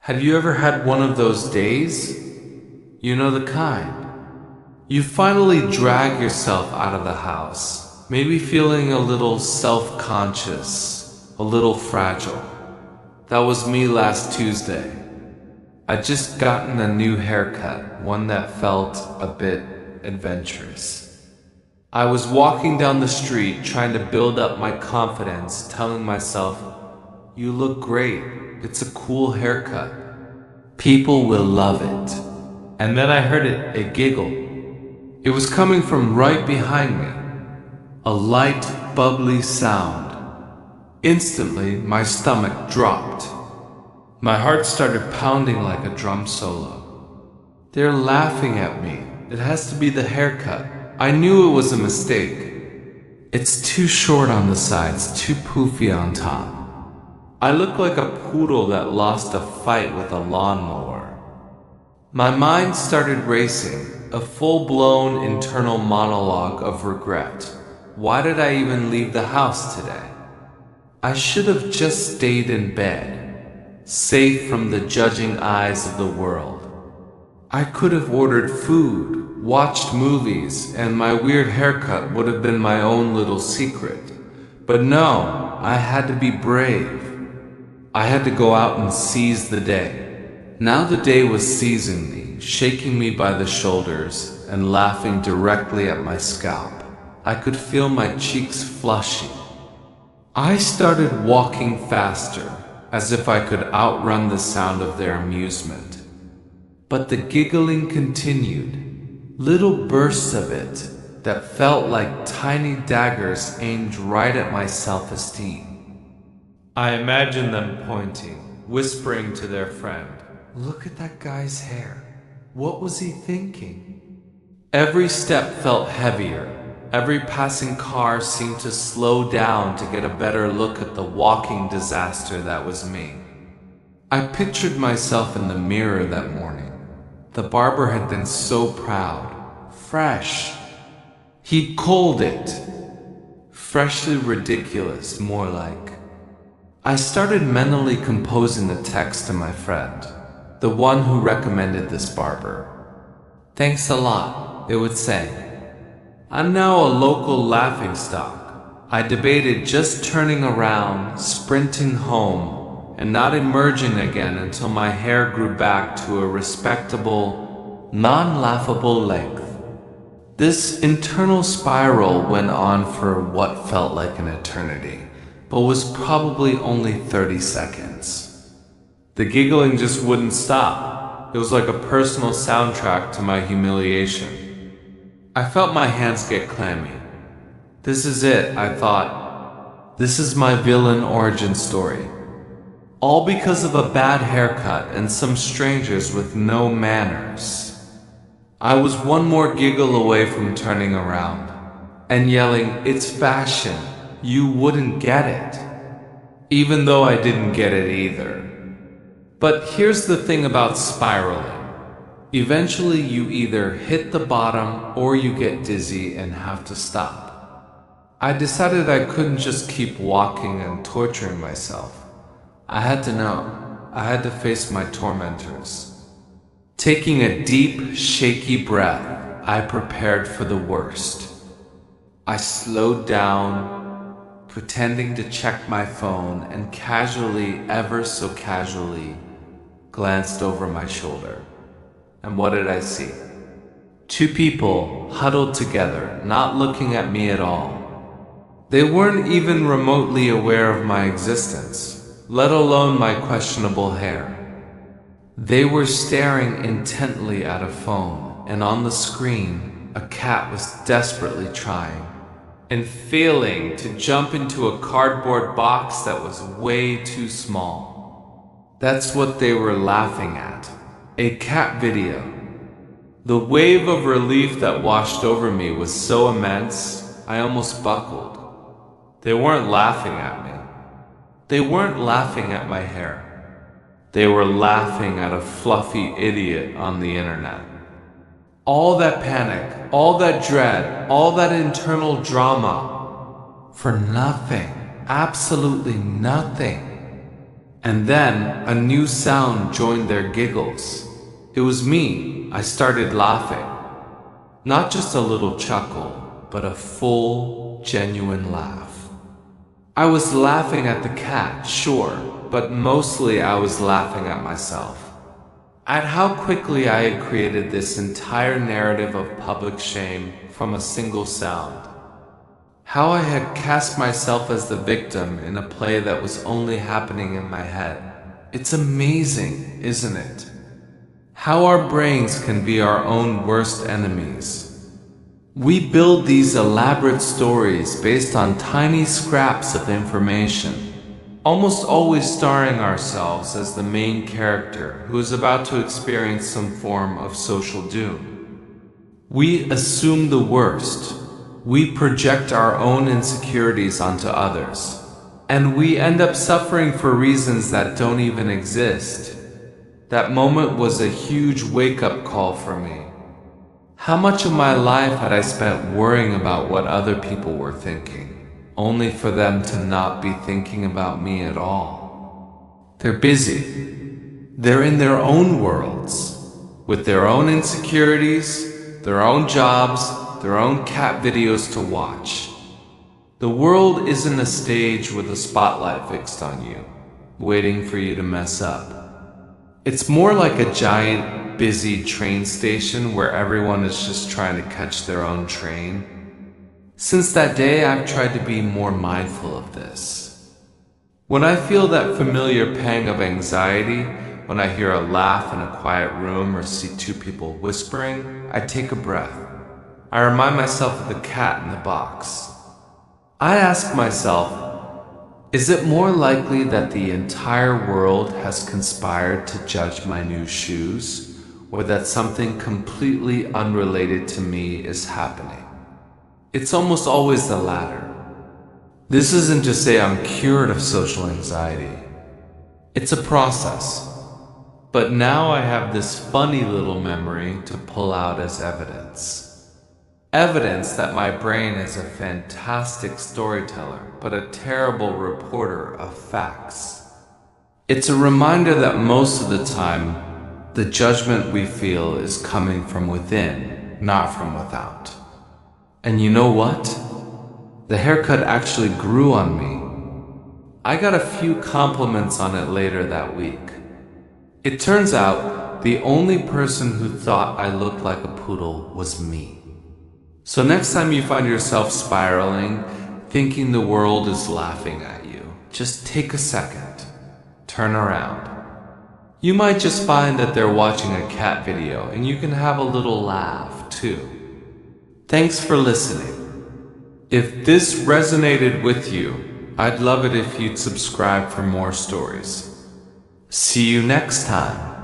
Have you ever had one of those days? You know the kind. You finally drag yourself out of the house, maybe feeling a little self-conscious, a little fragile. That was me last Tuesday. I'd just gotten a new haircut, one that felt a bit adventurous. I was walking down the street trying to build up my confidence, telling myself, "You look great. It's a cool haircut. People will love it." And then I heard a giggle. It was coming from right behind me. A light, bubbly sound. Instantly, my stomach dropped. My heart started pounding like a drum solo. They're laughing at me. It has to be the haircut. I knew it was a mistake. It's too short on the sides, too poofy on top. I look like a poodle that lost a fight with a lawnmower. My mind started racing, a full-blown internal monologue of regret. Why did I even leave the house today? I should have just stayed in bed, safe from the judging eyes of the world. I could have ordered food, watched movies, and my weird haircut would have been my own little secret. But no, I had to be brave. I had to go out and seize the day. Now the day was seizing me, shaking me by the shoulders and laughing directly at my scalp. I could feel my cheeks flushing. I started walking faster, as if I could outrun the sound of their amusement. But the giggling continued, little bursts of it that felt like tiny daggers aimed right at my self-esteem. I imagined them pointing, whispering to their friend, "Look at that guy's hair. What was he thinking?" Every step felt heavier. Every passing car seemed to slow down to get a better look at the walking disaster that was me. I pictured myself in the mirror that morning. The barber had been so proud. Fresh. He'd called it. Freshly ridiculous, more like. I started mentally composing the text to my friend, the one who recommended this barber. "Thanks a lot," it would say. I'm now a local laughingstock. I debated just turning around, sprinting home, and not emerging again until my hair grew back to a respectable, non-laughable length. This internal spiral went on for what felt like an eternity, but was probably only 30 seconds. The giggling just wouldn't stop. It was like a personal soundtrack to my humiliation. I felt my hands get clammy. This is it, I thought. This is my villain origin story. All because of a bad haircut and some strangers with no manners. I was one more giggle away from turning around and yelling, "It's fashion. You wouldn't get it." Even though I didn't get it either. But here's the thing about spiraling. Eventually you either hit the bottom or you get dizzy and have to stop. I decided I couldn't just keep walking and torturing myself. I had to know. I had to face my tormentors. Taking a deep, shaky breath, I prepared for the worst. I slowed down, pretending to check my phone, and casually, ever so casually, glanced over my shoulder. And what did I see? Two people huddled together, not looking at me at all. They weren't even remotely aware of my existence, let alone my questionable hair. They were staring intently at a phone, and on the screen, a cat was desperately trying and failing to jump into a cardboard box that was way too small. That's what they were laughing at. A cat video. The wave of relief that washed over me was so immense, I almost buckled. They weren't laughing at me. They weren't laughing at my hair. They were laughing at a fluffy idiot on the internet. All that panic, all that dread, all that internal drama, for nothing, absolutely nothing. And then a new sound joined their giggles. It was me. I started laughing. Not just a little chuckle, but a full, genuine laugh. I was laughing at the cat, sure, but mostly I was laughing at myself. At how quickly I had created this entire narrative of public shame from a single sound. How I had cast myself as the victim in a play that was only happening in my head. It's amazing, isn't it? How our brains can be our own worst enemies. We build these elaborate stories based on tiny scraps of information, almost always starring ourselves as the main character who is about to experience some form of social doom. We assume the worst. We project our own insecurities onto others, and we end up suffering for reasons that don't even exist. That moment was a huge wake-up call for me. How much of my life had I spent worrying about what other people were thinking, only for them to not be thinking about me at all? They're busy. They're in their own worlds, with their own insecurities, their own jobs, their own cat videos to watch. The world isn't a stage with a spotlight fixed on you, waiting for you to mess up. It's more like a giant, busy train station where everyone is just trying to catch their own train. Since that day, I've tried to be more mindful of this. When I feel that familiar pang of anxiety, when I hear a laugh in a quiet room or see two people whispering, I take a breath. I remind myself of the cat in the box. I ask myself, is it more likely that the entire world has conspired to judge my new shoes, or that something completely unrelated to me is happening? It's almost always the latter. This isn't to say I'm cured of social anxiety. It's a process. But now I have this funny little memory to pull out as evidence. Evidence that my brain is a fantastic storyteller, but a terrible reporter of facts. It's a reminder that most of the time, the judgment we feel is coming from within, not from without. And you know what? The haircut actually grew on me. I got a few compliments on it later that week. It turns out the only person who thought I looked like a poodle was me. So next time you find yourself spiraling, thinking the world is laughing at you, just take a second. Turn around. You might just find that they're watching a cat video and you can have a little laugh too. Thanks for listening. If this resonated with you, I'd love it if you'd subscribe for more stories. See you next time.